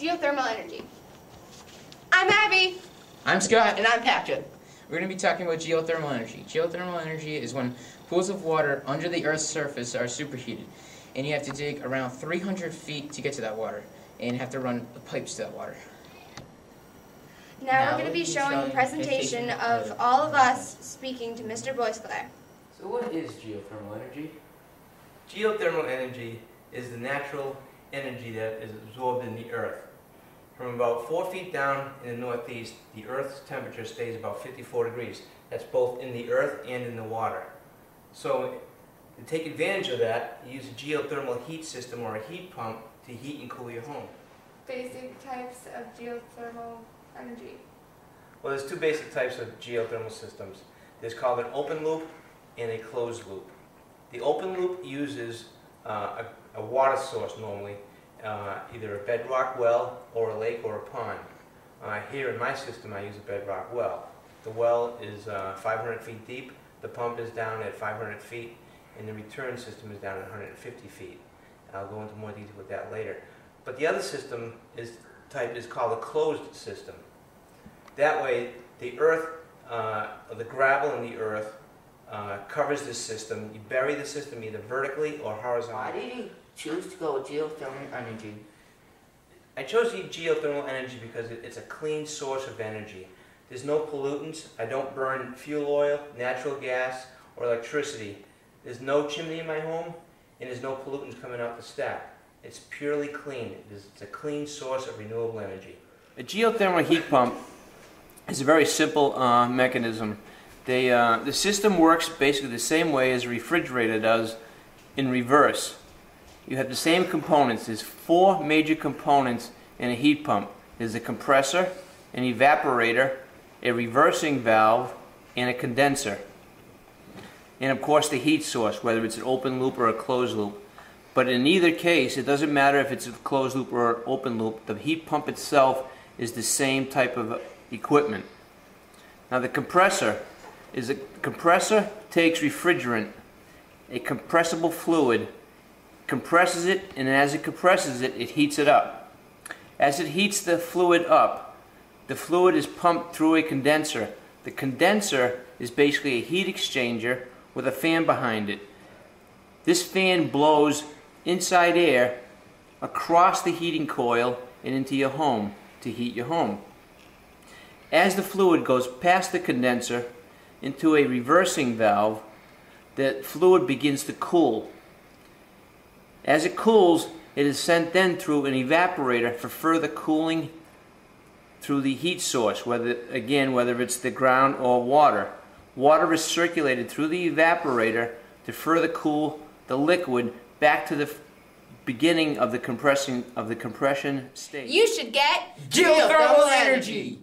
geothermal energy. I'm Abby. I'm Scott. And I'm Patrick. We're going to be talking about geothermal energy. Geothermal energy is when pools of water under the Earth's surface are superheated, and you have to dig around 300 feet to get to that water, and have to run the pipes to that water. Now we're going to be showing a presentation of all of us speaking to Mr. Boisclair. So what is geothermal energy? Geothermal energy is the natural energy that is absorbed in the earth. From about 4 feet down in the northeast, the earth's temperature stays about 54 degrees. That's both in the earth and in the water. So to take advantage of that, you use a geothermal heat system or a heat pump to heat and cool your home. Basic types of geothermal energy. Well, there's two basic types of geothermal systems. There's called an open loop and a closed loop. The open loop uses a water source normally, either a bedrock well or a lake or a pond. Here in my system I use a bedrock well. The well is 500 feet deep, the pump is down at 500 feet, and the return system is down at 150 feet. I'll go into more detail with that later. But the other system is called a closed system. That way the earth, the gravel in the earth covers this system. You bury the system either vertically or horizontally. Why did you choose to go with geothermal energy? I chose geothermal energy because it's a clean source of energy. There's no pollutants. I don't burn fuel oil, natural gas, or electricity. There's no chimney in my home, and there's no pollutants coming out the stack. It's purely clean. It's a clean source of renewable energy. A geothermal heat pump is a very simple mechanism. The system works basically the same way as a refrigerator does in reverse. You have the same components. There's 4 major components in a heat pump. There's a compressor, an evaporator, a reversing valve, and a condenser. And of course the heat source, whether it's an open loop or a closed loop. But in either case, it doesn't matter if it's a closed loop or an open loop, the heat pump itself is the same type of equipment. Now the compressor takes refrigerant, a compressible fluid, compresses it, and as it compresses it, it heats it up. As it heats the fluid up, the fluid is pumped through a condenser. The condenser is basically a heat exchanger with a fan behind it. This fan blows inside air across the heating coil and into your home to heat your home. As the fluid goes past the condenser into a reversing valve, the fluid begins to cool. As it cools, it is sent then through an evaporator for further cooling through the heat source, whether it's the ground or water. Water is circulated through the evaporator to further cool the liquid back to the beginning of the compression stage. You should get Geothermal energy!